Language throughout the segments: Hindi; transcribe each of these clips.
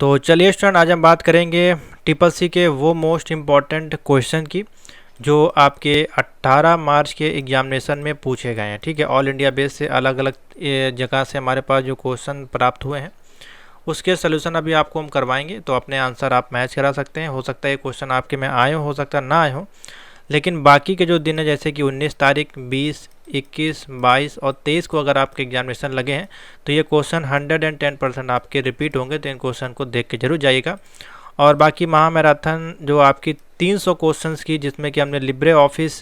तो चलिए स्टूडेंट, आज हम बात करेंगे ट्रिपल सी के वो मोस्ट इम्पॉर्टेंट क्वेश्चन की जो आपके 18 मार्च के एग्जामिनेशन में पूछे गए हैं। ठीक है, ऑल इंडिया बेस से अलग अलग जगह से हमारे पास जो क्वेश्चन प्राप्त हुए हैं उसके सोल्यूशन अभी आपको हम करवाएंगे। तो अपने आंसर आप मैच करा सकते हैं। हो सकता है ये क्वेश्चन आपके में आए हो सकता है ना आए हो, लेकिन बाकी के जो दिन है जैसे कि 19 तारीख, 20, 21, 22 और 23 को अगर आपके एग्जामिनेशन लगे हैं तो ये क्वेश्चन 110% आपके रिपीट होंगे। तो इन क्वेश्चन को देख के जरूर जाइएगा। और बाकी महा मैराथन जो आपकी 300 क्वेश्चंस की, जिसमें कि हमने लिब्रे ऑफिस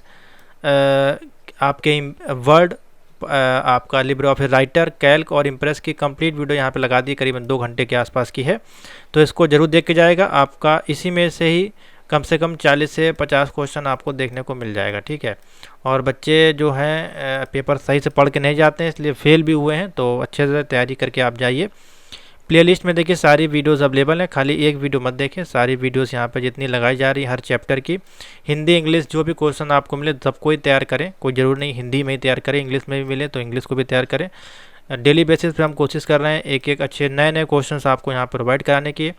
आपके वर्ड, आपका लिब्रे ऑफिस राइटर, कैल्क और इम्प्रेस की कंप्लीट वीडियो यहाँ पे लगा दी, करीबन 2 घंटे के आसपास की है। तो इसको जरूर देख के जाएगा। आपका इसी में से ही कम से कम 40 से 50 क्वेश्चन आपको देखने को मिल जाएगा। ठीक है, और बच्चे जो हैं पेपर सही से पढ़ के नहीं जाते हैं, इसलिए फेल भी हुए हैं। तो अच्छे से तैयारी करके आप जाइए। प्लेलिस्ट में देखिए सारी वीडियोस अवेलेबल हैं, खाली एक वीडियो मत देखें। सारी वीडियोस यहाँ पे जितनी लगाई जा रही है हर चैप्टर की, हिंदी इंग्लिश जो भी क्वेश्चन आपको मिले सबको ही तैयार करें। कोई ज़रूर नहीं हिंदी में ही तैयार करें, इंग्लिश में भी मिले तो इंग्लिश को भी तैयार करें। डेली बेसिस पे हम कोशिश कर रहे हैं एक एक अच्छे नए नए क्वेश्चन आपको यहाँ प्रोवाइड कराने की।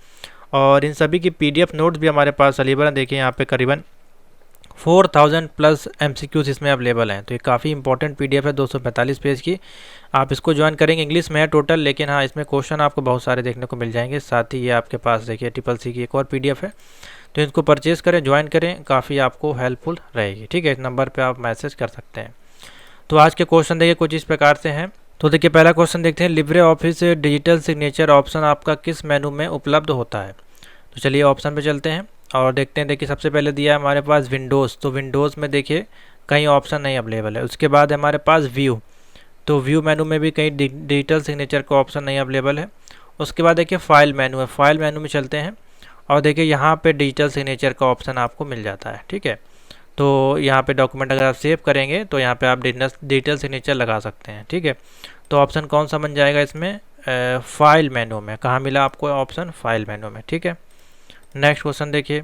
और इन सभी की PDF नोट्स भी हमारे पास अवेलेबल हैं। देखिए यहाँ पे करीबन 4000 प्लस MCQs इसमें अवेलेबल हैं। तो ये काफ़ी इंपॉर्टेंट PDF है, 245 पेज की। आप इसको ज्वाइन करेंगे, इंग्लिश में है टोटल, लेकिन हाँ इसमें क्वेश्चन आपको बहुत सारे देखने को मिल जाएंगे। साथ ही ये आपके पास देखिए ट्रिपल सी की एक और PDF है। तो इसको परचेज़ करें, ज्वाइन करें, काफ़ी आपको हेल्पफुल रहेगी। ठीक है, इस नंबर पर आप मैसेज कर सकते हैं। तो आज के क्वेश्चन देखिए कुछ इस प्रकार से हैं। तो देखिए पहला क्वेश्चन देखते हैं, Libre office digital signature option आपका किस मेनू में उपलब्ध होता है। तो चलिए ऑप्शन पे चलते हैं और देखते हैं। देखिए सबसे पहले दिया है हमारे पास विंडोज़, तो विंडोज़ में देखिए कहीं ऑप्शन नहीं अवेलेबल है। उसके बाद हमारे पास व्यू, तो व्यू मेनू में भी कहीं डिजिटल सिग्नेचर का ऑप्शन नहीं अवेलेबल है। उसके बाद देखिए फाइल मेनू है, फाइल मेनू में चलते हैं और देखिए यहाँ पे डिजिटल सिग्नेचर का ऑप्शन आपको मिल जाता है। ठीक है, तो यहाँ पे डॉक्यूमेंट अगर आप सेव करेंगे तो यहाँ पे आप डिजिटल सिग्नेचर लगा सकते हैं। ठीक है, तो ऑप्शन कौन सा बन जाएगा इसमें, फाइल मेनू में। कहाँ मिला आपको ऑप्शन, फाइल मेनू में। ठीक है, नेक्स्ट क्वेश्चन देखिए,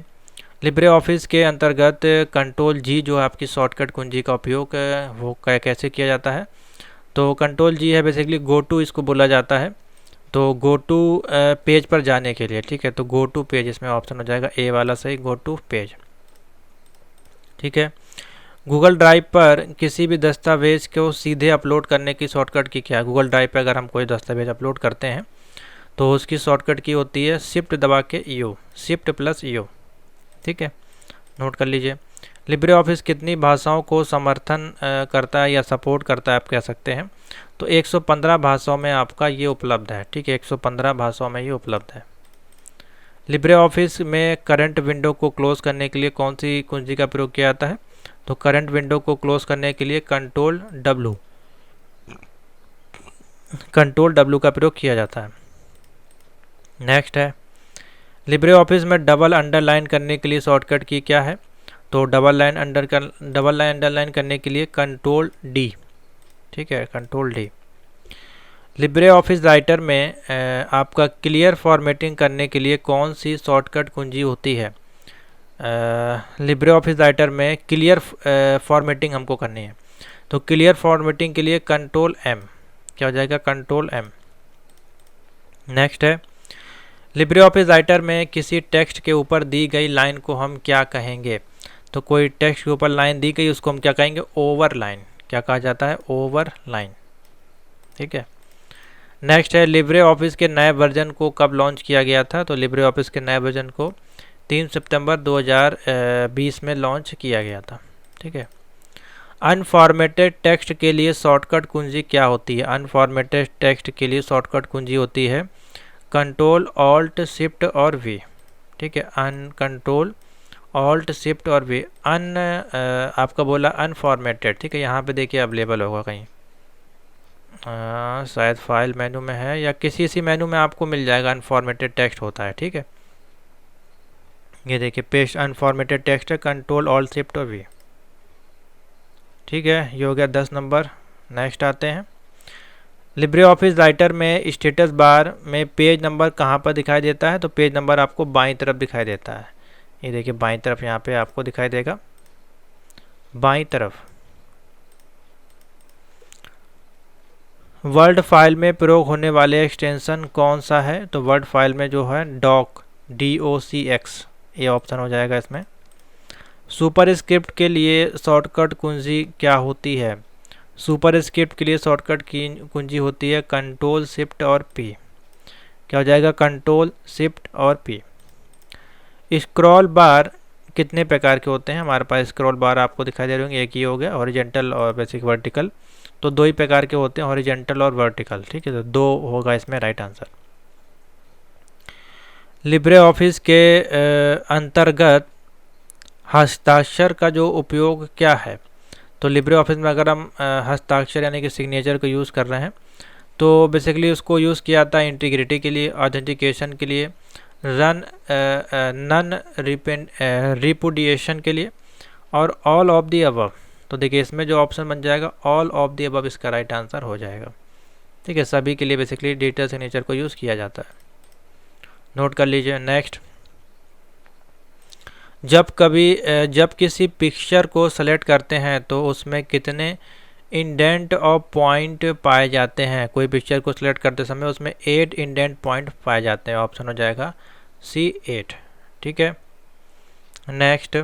लिब्रे ऑफिस के अंतर्गत कंट्रोल जी जो आपकी शॉर्टकट कुंजी का उपयोग वो कैसे किया जाता है। तो कंट्रोल जी है बेसिकली गो टू, इसको बोला जाता है। तो गो टू पेज पर जाने के लिए। ठीक है, तो गो टू पेज इसमें ऑप्शन हो जाएगा ए वाला सही, गो टू पेज। ठीक है, गूगल ड्राइव पर किसी भी दस्तावेज को सीधे अपलोड करने की शॉर्टकट की क्या है। गूगल ड्राइव पर अगर हम कोई दस्तावेज अपलोड करते हैं तो उसकी शॉर्टकट की होती है शिफ्ट दबा के यू, शिफ्ट प्लस यू। ठीक है, नोट कर लीजिए। लिब्रे ऑफिस कितनी भाषाओं को समर्थन करता है या सपोर्ट करता है आप कह सकते हैं। तो 115 भाषाओं में आपका ये उपलब्ध है। ठीक है, 115 भाषाओं में ये उपलब्ध है। लिब्रे ऑफिस में करंट विंडो को क्लोज करने के लिए कौन सी कुंजी का प्रयोग किया जाता है। तो करंट विंडो को क्लोज करने के लिए कंट्रोल W का प्रयोग किया जाता है। नेक्स्ट है, लिब्रे ऑफिस में डबल अंडरलाइन करने के लिए शॉर्टकट की क्या है। तो डबल लाइन अंडरलाइन करने के लिए कंट्रोल D। ठीक है, control D। Libre office writer में आपका क्लियर फॉर्मेटिंग करने के लिए कौन सी शॉर्टकट कुंजी होती है। लिब्रे ऑफिस राइटर में क्लियर फॉर्मेटिंग हमको करनी है, तो क्लियर फॉर्मेटिंग के लिए कंट्रोल M। क्या हो जाएगा, कंट्रोल M। नेक्स्ट है, लिब्रे ऑफिस राइटर में किसी टेक्स्ट के ऊपर दी गई लाइन को हम क्या कहेंगे। तो कोई टेक्स्ट के ऊपर लाइन दी गई उसको हम क्या कहेंगे, ओवर लाइन। क्या कहा जाता है, ओवर लाइन। ठीक है, नेक्स्ट है, लिब्रे ऑफिस के नए वर्जन को कब लॉन्च किया गया था। तो लिब्रे ऑफिस के नए वर्जन को 3 सितंबर 2020 में लॉन्च किया गया था। ठीक है, अनफॉर्मेटेड टेक्स्ट के लिए शॉर्टकट कुंजी क्या होती है। अनफॉर्मेटेड टेक्स्ट के लिए शॉर्टकट कुंजी होती है कंट्रोल ऑल्ट शिफ्ट और V। ठीक है, कंट्रोल ऑल्ट शिफ्ट और V। आपका बोला अनफॉर्मेटेड। ठीक है, यहाँ पे देखिए अवेलेबल होगा कहीं, शायद फाइल मेनू में है या किसी मेनू में आपको मिल जाएगा, अनफॉर्मेटेड टेक्स्ट होता है। ठीक है, ये देखिए पेस्ट अनफॉर्मेटेड टेक्स्ट है, कंट्रोल ऑल्ट शिफ्ट और V। ठीक है, ये हो गया 10 नंबर। नेक्स्ट आते हैं, लिब्रे ऑफिस राइटर में स्टेटस बार में पेज नंबर कहाँ पर दिखाई देता है। तो पेज नंबर आपको बाईं तरफ दिखाई देता है। ये देखिए बाईं तरफ यहाँ पे आपको दिखाई देगा, बाईं तरफ। वर्ड फाइल में प्रयोग होने वाले एक्सटेंशन कौन सा है? तो वर्ड फाइल में जो है डॉक, DOCX, ये ऑप्शन हो जाएगा इसमें। सुपर स्क्रिप्ट के लिए शॉर्टकट कुंजी क्या होती है? सुपर स्क्रिप्ट के लिए शॉर्टकट की कुंजी होती है कंट्रोल शिफ्ट और P। क्या हो जाएगा? कंट्रोल शिफ्ट और P। स्क्रॉल बार कितने प्रकार के होते हैं? हमारे पास स्क्रॉल बार आपको दिखाई दे रहे होंगे, एक ही हो गया, हॉरिजेंटल और बेसिक वर्टिकल। तो दो ही प्रकार के होते हैं, हॉरिजेंटल और वर्टिकल, ठीक है, तो दो होगा इसमें राइट आंसर। लिब्रे ऑफिस के अंतर्गत हस्ताक्षर का जो उपयोग क्या है? तो लिब्रे ऑफिस में अगर हम हस्ताक्षर यानी कि सिग्नेचर को यूज़ कर रहे हैं तो बेसिकली उसको यूज़ किया जाता है इंटीग्रिटी के लिए, ऑथेंटिकेशन के लिए, नन रिपुडिएशन के लिए, और ऑल ऑफ दी अबव। तो देखिए इसमें जो ऑप्शन बन जाएगा ऑल ऑफ दी अबव इसका राइट आंसर हो जाएगा, ठीक है। सभी के लिए बेसिकली डिजिटल सिग्नेचर को यूज़ किया जाता है, नोट कर लीजिए। नेक्स्ट, जब किसी पिक्चर को सेलेक्ट करते हैं तो उसमें कितने इंडेंट और पॉइंट पाए जाते हैं? कोई पिक्चर को सिलेक्ट करते समय उसमें 8 इंडेंट पॉइंट पाए जाते हैं, ऑप्शन हो जाएगा C8, ठीक है। नेक्स्ट,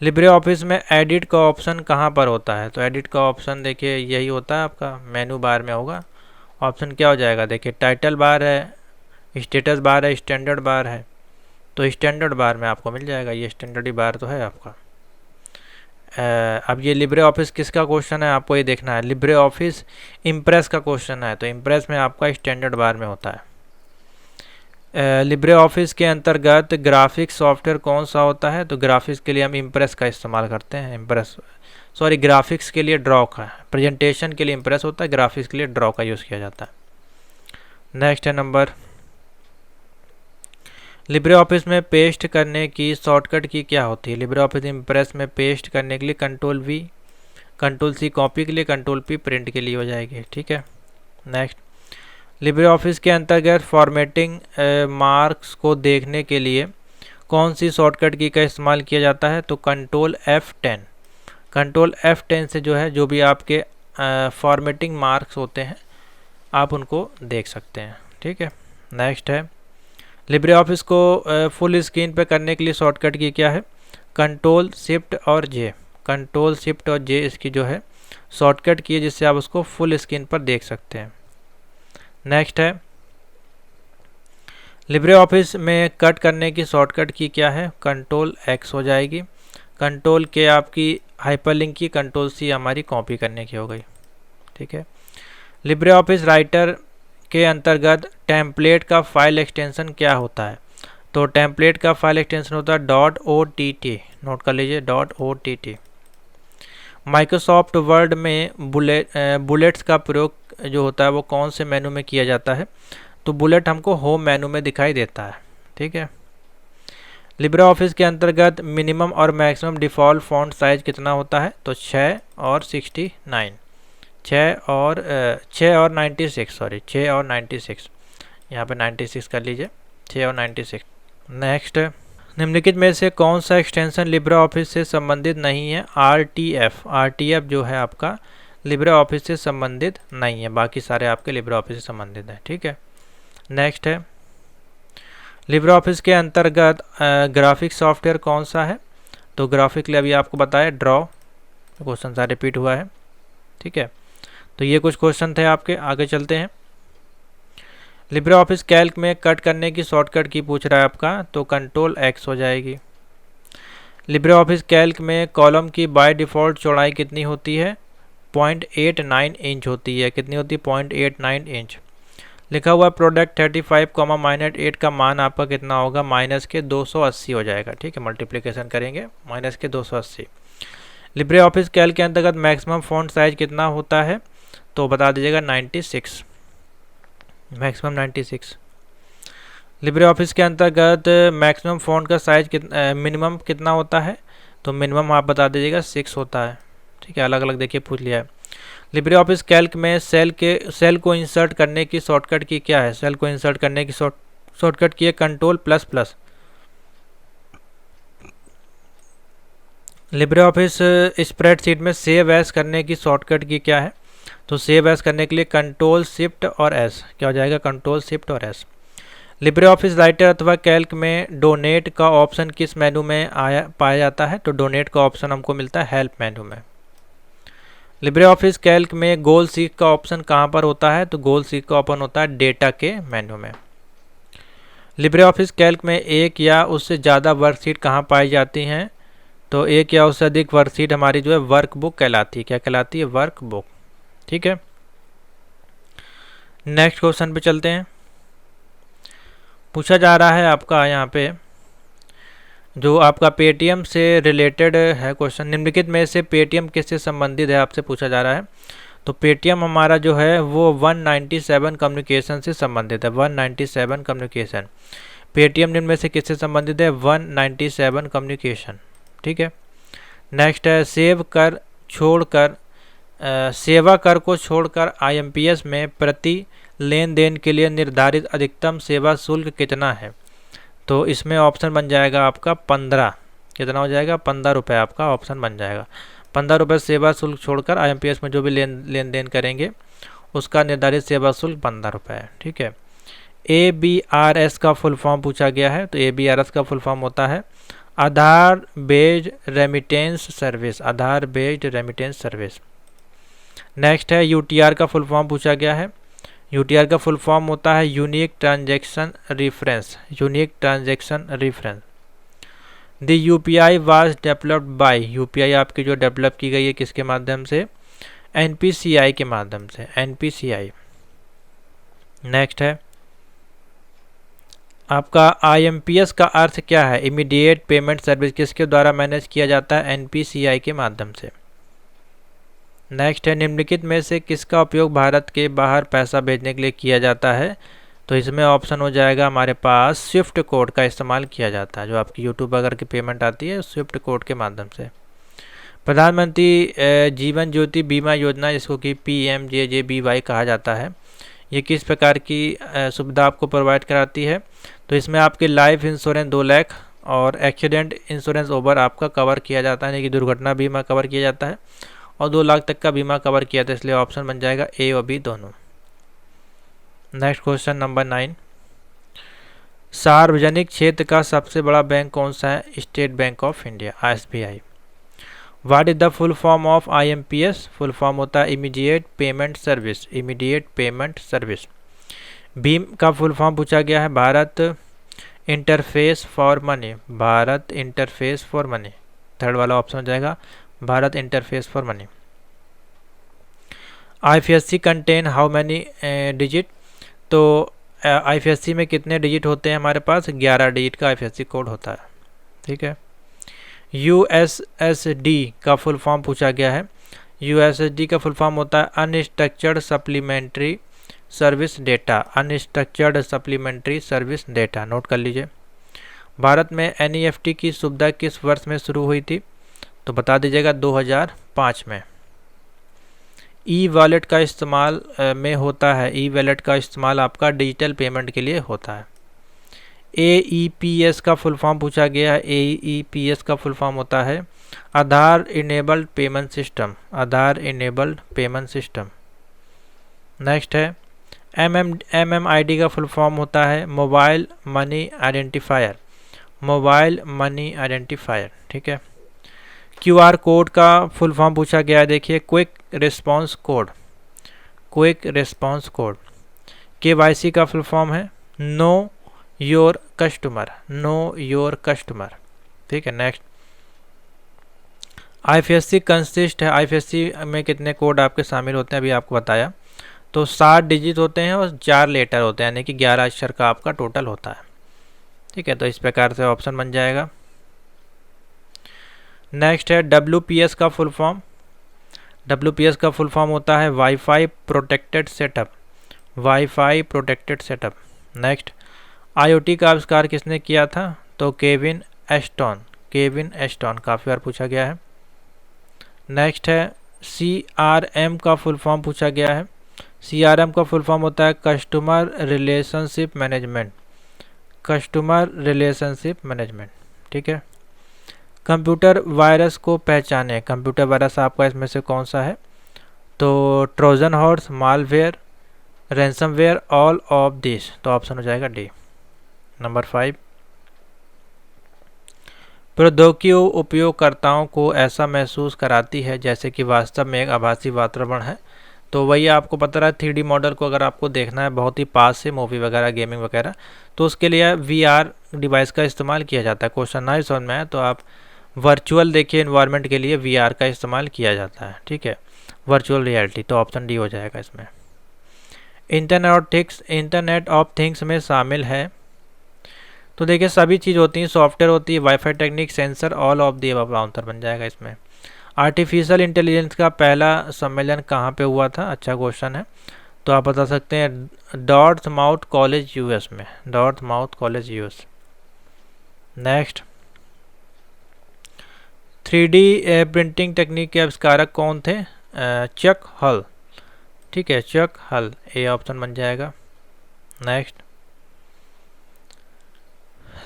लिब्रे ऑफिस में एडिट का ऑप्शन कहाँ पर होता है? तो एडिट का ऑप्शन देखिए यही होता है आपका मेनू बार में होगा। ऑप्शन क्या हो जाएगा? देखिए टाइटल बार है, स्टेटस बार है, स्टैंडर्ड बार है। तो स्टैंडर्ड बार में आपको मिल जाएगा, ये स्टैंडर्ड बार तो है आपका। अब ये लिब्रे ऑफिस किसका क्वेश्चन है आपको ये देखना है, लिब्रे ऑफिस इम्प्रेस का क्वेश्चन है, तो इम्प्रेस में आपका स्टैंडर्ड बार में होता है। लिब्रे ऑफिस के अंतर्गत ग्राफिक्स सॉफ्टवेयर कौन सा होता है? तो ग्राफिक्स के लिए हम इम्प्रेस का इस्तेमाल करते हैं, ग्राफिक्स के लिए ड्रॉ का, प्रेजेंटेशन के लिए इम्प्रेस होता है, ग्राफिक्स के लिए ड्रॉ का यूज़ किया जाता है। नेक्स्ट है नंबर, लिब्रे ऑफिस में पेस्ट करने की शॉर्टकट की क्या होती है? लिब्रे ऑफिस इम्प्रेस में पेस्ट करने के लिए Ctrl+V, Ctrl+C कॉपी के लिए, Ctrl+P प्रिंट के लिए हो जाएगी, ठीक है। नेक्स्ट, लिब्रे ऑफिस के अंतर्गत फॉर्मेटिंग मार्क्स को देखने के लिए कौन सी शॉर्टकट की का इस्तेमाल किया जाता है? तो Ctrl+F10। Ctrl+F10 से जो है जो भी आपके फॉर्मेटिंग मार्क्स होते हैं आप उनको देख सकते हैं, ठीक है। नेक्स्ट है, लिब्रे ऑफिस को फुल स्क्रीन पे करने के लिए शॉर्टकट की क्या है? कंट्रोल शिफ्ट और जे। कंट्रोल शिफ्ट और जे इसकी जो है शॉर्टकट की है जिससे आप उसको फुल स्क्रीन पर देख सकते हैं। नेक्स्ट है, लिब्रे ऑफिस में कट करने की शॉर्टकट की क्या है? Ctrl+X हो जाएगी। कंट्रोल के आपकी हाइपरलिंक की, Ctrl+C हमारी कॉपी करने की हो गई, ठीक है। लिब्रे ऑफिस राइटर के अंतर्गत टेम्पलेट का फाइल एक्सटेंशन क्या होता है? तो टेम्पलेट का फाइल एक्सटेंशन होता है .ott, नोट कर लीजिए .ott। माइक्रोसॉफ्ट वर्ड में बुलेट्स का प्रयोग जो होता है वो कौन से मेनू में किया जाता है? तो बुलेट हमको होम मेनू में दिखाई देता है, ठीक है। लिब्रे ऑफिस के अंतर्गत मिनिमम और मैक्सिमम डिफ़ॉल्ट फॉन्ट साइज कितना होता है? तो 6 और 69, 6 और 96, यहाँ पे 96 कर लीजिए, 6 और 96। नेक्स्ट, निम्नलिखित में से कौन सा एक्सटेंशन लिब्रे ऑफिस से संबंधित नहीं है? RTF जो है आपका लिब्रे ऑफिस से संबंधित नहीं है, बाकी सारे आपके लिब्रे ऑफिस से संबंधित हैं, ठीक है। नेक्स्ट है, लिब्रे ऑफिस के अंतर्गत ग्राफिक सॉफ्टवेयर कौन सा है? तो ग्राफिक के लिए अभी आपको बताया ड्रॉ, क्वेश्चन सा रिपीट हुआ है, ठीक है। तो ये कुछ क्वेश्चन थे आपके, आगे चलते हैं। लिब्रे ऑफिस कैल्क में कट करने की शॉर्टकट की पूछ रहा है आपका, तो Ctrl+X हो जाएगी। लिब्रे ऑफिस कैल्क में कॉलम की बाय डिफ़ॉल्ट चौड़ाई कितनी होती है? 0.89 इंच होती है। कितनी होती है? 0.89 इंच। लिखा हुआ प्रोडक्ट 35, -8 का मान आपका कितना होगा? -280 हो जाएगा, ठीक है। मल्टीप्लिकेशन करेंगे -280। लिब्रे ऑफिस कैल्क के अंतर्गत मैक्सिमम फॉन्ट साइज कितना होता है? तो बता दीजिएगा 96, मैक्सिमम 96। लिब्रे ऑफिस के अंतर्गत मैक्सिमम फॉन्ट का साइज मिनिमम कितना होता है? तो मिनिमम आप बता दीजिएगा 6 होता है, ठीक है। अलग अलग देखिए पूछ लिया है। लिब्रे ऑफिस कैल्क में सेल को इंसर्ट करने की शॉर्टकट की क्या है? सेल को इंसर्ट करने की शॉर्टकट की है Ctrl++। लिब्रे ऑफिस स्प्रेडशीट में सेव एज करने की शॉर्टकट की क्या है? तो सेव एस करने के लिए कंट्रोल शिफ्ट और एस, क्या हो जाएगा, कंट्रोल शिफ्ट और एस। लिब्रे ऑफिस राइटर अथवा कैल्क में डोनेट का ऑप्शन किस मेनू में पाया जाता है, तो डोनेट का ऑप्शन हमको मिलता है हेल्प मेनू में। लिब्रे ऑफिस कैल्क में गोल सीक का ऑप्शन कहाँ पर होता है, तो गोल सीक का ओपन होता है डेटा के मेनू में। लिब्रे ऑफिस कैल्क में एक या उससे ज़्यादा वर्कशीट कहाँ पाई जाती हैं, तो एक या उससे अधिक वर्कशीट हमारी जो है वर्कबुक कहलाती है, क्या कहलाती है, वर्कबुक। ठीक है, नेक्स्ट क्वेश्चन पे चलते हैं। पूछा जा रहा है आपका यहाँ पे जो आपका पेटीएम से रिलेटेड है क्वेश्चन, निम्नलिखित में से पेटीएम किससे संबंधित है, आपसे पूछा जा रहा है। तो पेटीएम हमारा जो है वो 197 कम्युनिकेशन से संबंधित है, 197 कम्युनिकेशन। पेटीएम निम्न में से किससे संबंधित है, 197 कम्युनिकेशन। ठीक है, नेक्स्ट है सेवा कर को छोड़कर आईएमपीएस में प्रति लेन देन के लिए निर्धारित अधिकतम सेवा शुल्क कितना है, तो इसमें ऑप्शन बन जाएगा आपका 15, कितना हो जाएगा, 15 रुपये आपका ऑप्शन बन जाएगा। 15 रुपये सेवा शुल्क छोड़कर आईएमपीएस में जो भी लेन देन करेंगे उसका निर्धारित सेवा शुल्क 15 रुपये है। ठीक है, ABRS का फुल फॉर्म पूछा गया है, तो ABRS का फुल फॉर्म होता है आधार बेस्ड रेमिटेंस सर्विस, आधार बेस्ड रेमिटेंस सर्विस। नेक्स्ट है UTR का फुल फॉर्म पूछा गया है, UTR का फुल फॉर्म होता है unique transaction reference, unique transaction reference. The UPI was developed by, UPI आपकी जो डेवलप की गई है किसके माध्यम से, NPCI के माध्यम से, NPCI। नेक्स्ट है आपका IMPS का अर्थ क्या है, इमीडिएट पेमेंट सर्विस, किसके द्वारा मैनेज किया जाता है, NPCI के माध्यम से। नेक्स्ट है निम्नलिखित में से किसका उपयोग भारत के बाहर पैसा भेजने के लिए किया जाता है, तो इसमें ऑप्शन हो जाएगा हमारे पास स्विफ्ट कोड का इस्तेमाल किया जाता है, जो आपकी यूट्यूब अगर की पेमेंट आती है स्विफ्ट कोड के माध्यम से। प्रधानमंत्री जीवन ज्योति बीमा योजना, जिसको कि PMJJBY कहा जाता है, ये किस प्रकार की सुविधा आपको प्रोवाइड कराती है, तो इसमें आपके लाइफ इंश्योरेंस 2 लाख और एक्सीडेंट इंश्योरेंस ओवर आपका कवर किया जाता है, यानी कि दुर्घटना बीमा कवर किया जाता है, और 2 लाख तक का बीमा कवर किया था, इसलिए ऑप्शन बन जाएगा A और B दोनों। नेक्स्ट क्वेश्चन नंबर 9, सार्वजनिक क्षेत्र का सबसे बड़ा बैंक कौन सा है, state bank of India, SBI। What is the full form of IMPS, full form होता है immediate payment service, immediate payment service. Bhim का फुल फॉर्म पूछा गया है Bharat interface for money, Bharat interface for money, third वाला ऑप्शन हो जाएगा Bharat interface for money. IFSC contain how many digit, तो IFSC में कितने डिजिट होते हैं हमारे पास, 11 डिजिट का IFSC कोड होता है। ठीक है, USSD का फुल फॉर्म पूछा गया है, USSD का फुल फॉर्म होता है unstructured supplementary service data, unstructured supplementary service data, note कर लीजिए। भारत में NEFT की सुविधा किस वर्ष में शुरू हुई थी, तो बता दीजिएगा 2005 में। ई वॉलेट का इस्तेमाल में होता है, ई वॉलेट का इस्तेमाल आपका डिजिटल पेमेंट के लिए होता है। AEPS का फुल फॉर्म पूछा गया है, AEPS का फुल फॉर्म होता है आधार इनेबल्ड पेमेंट सिस्टम, आधार इनेबल्ड पेमेंट सिस्टम। नेक्स्ट है MMID का फुल फॉर्म होता है mobile money identifier, mobile money identifier. ठीक है, QR कोड का फुल फॉर्म पूछा गया है, देखिए quick response code, quick response code. KYC का फुल फॉर्म है know your customer, know your customer. ठीक है, नेक्स्ट IFSC कंसिस्ट है, IFSC में कितने कोड आपके शामिल होते हैं अभी आपको बताया, तो 7 डिजिट होते हैं और 4 लेटर होते हैं, यानी कि 11 अक्षर का आपका टोटल होता है। ठीक है, तो इस प्रकार से ऑप्शन बन जाएगा। नेक्स्ट है WPS का फुल फॉर्म, WPS का फुल फॉर्म होता है wifi protected setup, wifi protected setup. Next IoT का आविष्कार किसने किया था, तो केविन एस्टन, केविन एस्टन, काफ़ी बार पूछा गया है। नेक्स्ट है CRM का फुल फॉर्म पूछा गया है, CRM का फुल फॉर्म होता है customer relationship management, customer relationship management. ठीक है, कंप्यूटर वायरस को पहचाने, कंप्यूटर वायरस आपका इसमें से कौन सा है, तो Trojan horse, malware, ransomware, all of this, तो ऑप्शन हो जाएगा डी। नंबर 5, प्रौद्योगिकी उपयोगकर्ताओं को ऐसा महसूस कराती है जैसे कि वास्तव में एक आभासी वातावरण है। तो वही आपको पता रहा 3D मॉडल को अगर आपको देखना है बहुत ही पास से, मूवी वगैरह, गेमिंग वगैरह, तो उसके लिए VR डिवाइस का इस्तेमाल किया जाता है। क्वेश्चन नहीं समझ में आया तो आप वर्चुअल देखिए, इन्वायरमेंट के लिए VR का इस्तेमाल किया जाता है, ठीक है, वर्चुअल रियलिटी, तो ऑप्शन डी हो जाएगा इसमें। इंटरनेट ऑफ थिंग्स में शामिल है, तो देखिए सभी चीज़ होती हैं, सॉफ्टवेयर होती है, wifi technique, sensor, all of the above answer बन जाएगा इसमें। आर्टिफिशियल इंटेलिजेंस का पहला सम्मेलन कहाँ पे हुआ था? अच्छा क्वेश्चन है, तो आप बता सकते हैं डॉर्थमाउथ कॉलेज यूएस में, Dartmouth college US. Next, 3D printing technique के आविष्कारक कौन थे? चक हल, ठीक है, चक हल, ए ऑप्शन बन जाएगा। नेक्स्ट,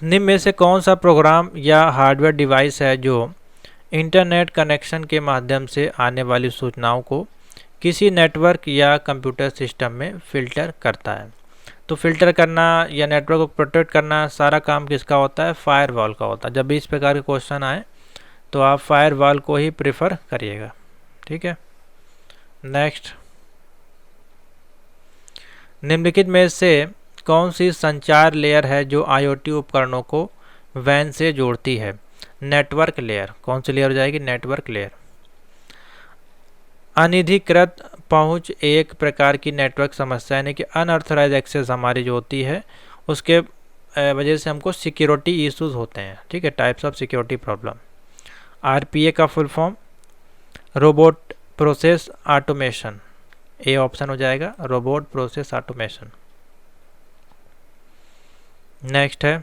निम्न में से कौन सा प्रोग्राम या हार्डवेयर डिवाइस है जो इंटरनेट कनेक्शन के माध्यम से आने वाली सूचनाओं को किसी नेटवर्क या कंप्यूटर सिस्टम में फ़िल्टर करता है? तो फिल्टर करना या नेटवर्क को प्रोटेक्ट करना सारा काम किसका होता है? फायरवॉल का होता है। जब भी इस प्रकार के क्वेश्चन आए तो आप फायरवॉल को ही प्रेफर करिएगा, ठीक है। नेक्स्ट, निम्नलिखित में से कौन सी संचार लेयर है जो IoT उपकरणों को वैन से जोड़ती है? नेटवर्क लेयर, कौन सी लेयर हो जाएगी? Network layer. अनधिकृत पहुंच एक प्रकार की नेटवर्क समस्या, यानी कि अनऑथराइज एक्सेस हमारी जो होती है उसके वजह से हमको सिक्योरिटी इश्यूज होते हैं, ठीक है, types of security problem. RPA का full form robot process automation, A option हो जाएगा, रोबोट प्रोसेस ऑटोमेशन। नेक्स्ट है,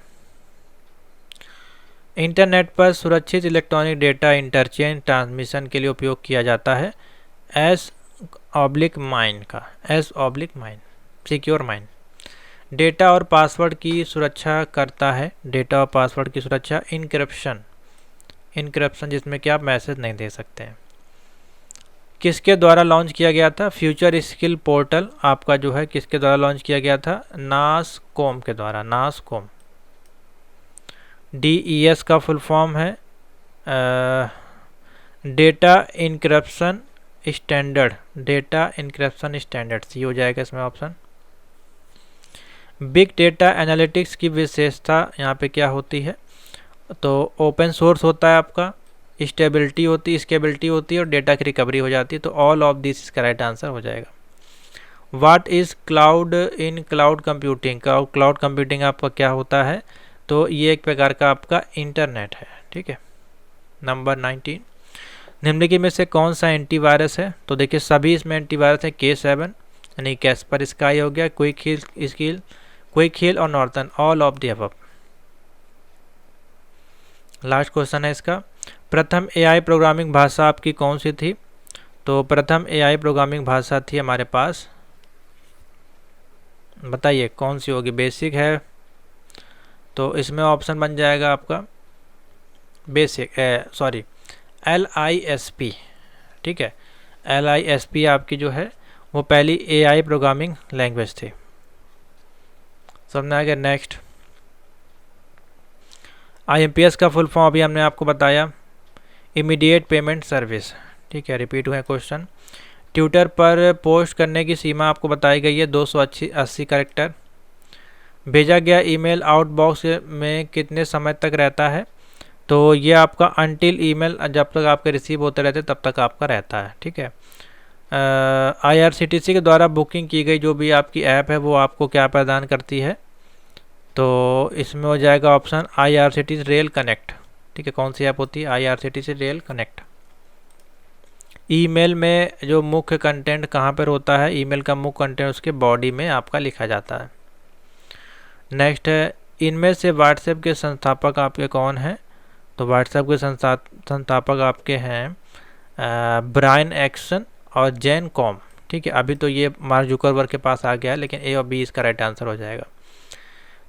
इंटरनेट पर सुरक्षित इलेक्ट्रॉनिक डेटा इंटरचेंज ट्रांसमिशन के लिए उपयोग किया जाता है S/माइन का, S/माइन, सिक्योर माइन। डेटा और पासवर्ड की सुरक्षा करता है, डेटा और पासवर्ड की सुरक्षा। इनक्रिप्शन जिसमें कि आप मैसेज नहीं दे सकते हैं। किसके द्वारा लॉन्च किया गया था? फ्यूचर स्किल पोर्टल आपका जो है किसके द्वारा लॉन्च किया गया था? नासकॉम के द्वारा, नासकॉम। DES का फुल फॉर्म है data encryption standard, data encryption standard, सी हो जाएगा इसमें ऑप्शन। बिग डेटा एनालिटिक्स की विशेषता यहाँ पे क्या होती है? तो ओपन सोर्स होता है आपका, स्टेबिलिटी होती है और डेटा की रिकवरी हो जाती है, तो ऑल ऑफ दिस इसका राइट आंसर हो जाएगा। What is cloud in cloud computing? Cloud computing आपका क्या होता है? तो ये एक प्रकार का आपका इंटरनेट है, ठीक है। नंबर 19, निम्नलिखित में से कौन सा एंटीवायरस है? तो देखिए सभी इसमें एंटीवायरस है। K7 यानी कैस्पर स्काई हो गया, क्विक हिल और northern, all of the above. Last question है इसका, प्रथम AI प्रोग्रामिंग भाषा आपकी कौन सी थी? तो प्रथम AI प्रोग्रामिंग भाषा थी हमारे पास, बताइए कौन सी होगी? बेसिक है, तो इसमें ऑप्शन बन जाएगा आपका बेसिक, LISP, ठीक है, LISP आपकी जो है वो पहली AI प्रोग्रामिंग लैंग्वेज थी। समझ में आ गया? नेक्स्ट, IMPS का फुल फॉर्म अभी हमने आपको बताया, इमीडिएट पेमेंट सर्विस, ठीक है। रिपीट हुए क्वेश्चन, ट्विटर पर पोस्ट करने की सीमा आपको बताई गई है 280 कैरेक्टर। भेजा गया ईमेल आउटबॉक्स में कितने समय तक रहता है? तो ये आपका अनटिल ईमेल, जब तक आपके रिसीव होते रहते तब तक आपका रहता है, ठीक है। IRCTC के द्वारा बुकिंग की गई जो भी आपकी ऐप है वो आपको क्या प्रदान करती है? तो इसमें हो जाएगा ऑप्शन IRCTC रेल कनेक्ट, ठीक है। कौन सी ऐप होती है? IRCTC rail connect. ईमेल में जो मुख्य कंटेंट कहाँ पर होता है? ईमेल का मुख्य कंटेंट उसके बॉडी में आपका लिखा जाता है। नेक्स्ट है, इनमें से व्हाट्सएप के संस्थापक आपके कौन हैं? तो व्हाट्सएप के संस्थापक आपके हैं ब्रायन एक्सन और जैन कॉम, ठीक है। अभी तो ये मार्क जुकरबर्ग के पास आ गया है, लेकिन A और B इसका राइट आंसर हो जाएगा।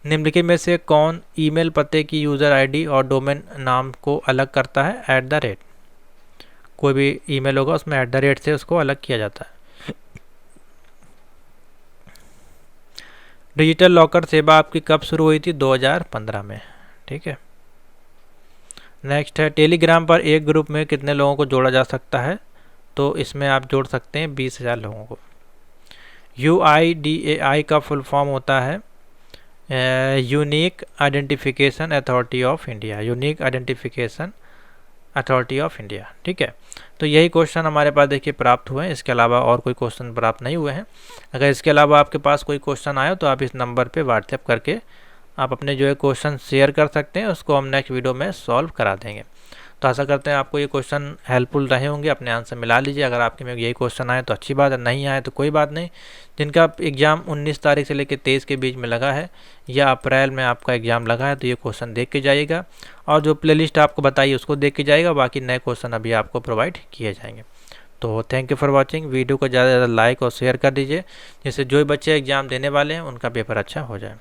निम्नलिखित में से कौन ईमेल पते की यूज़र ID और डोमेन नाम को अलग करता है? @ कोई भी ईमेल होगा उसमें @ से उसको अलग किया जाता है। डिजिटल लॉकर सेवा आपकी कब शुरू हुई थी? 2015 में। ठीक है। नेक्स्ट है, टेलीग्राम पर एक ग्रुप में कितने लोगों को जोड़ा जा सकता है? तो इसमें आप जोड़ सकते हैं 20,000 लोगों को। UIDAI का फुल फॉर्म होता है unique identification authority of India. Unique identification authority of India. ठीक है। तो यही क्वेश्चन हमारे पास देखिए प्राप्त हुए हैं, इसके अलावा और कोई क्वेश्चन प्राप्त नहीं हुए हैं। अगर इसके अलावा आपके पास कोई क्वेश्चन आया तो आप इस नंबर पे व्हाट्सएप करके आप अपने जो है क्वेश्चन शेयर कर सकते हैं, उसको हम नेक्स्ट वीडियो में सॉल्व करा देंगे। तो आशा करते हैं आपको ये क्वेश्चन हेल्पफुल रहे होंगे, अपने आंसर मिला लीजिए। अगर आपके में यही क्वेश्चन आए तो अच्छी बात है, नहीं आए तो कोई बात नहीं। जिनका एग्ज़ाम 19 तारीख से लेकर 23 के बीच में लगा है या अप्रैल में आपका एग्ज़ाम लगा है तो ये क्वेश्चन देख के जाइएगा, और जो प्लेलिस्ट आपको बताइए उसको देख के जाइएगा। बाकी नए क्वेश्चन अभी आपको प्रोवाइड किए जाएंगे। तो thank you for watching. Video को ज़्यादा से ज़्यादा लाइक और शेयर कर दीजिए, जिससे जो भी बच्चे एग्ज़ाम देने वाले हैं उनका पेपर अच्छा हो जाए।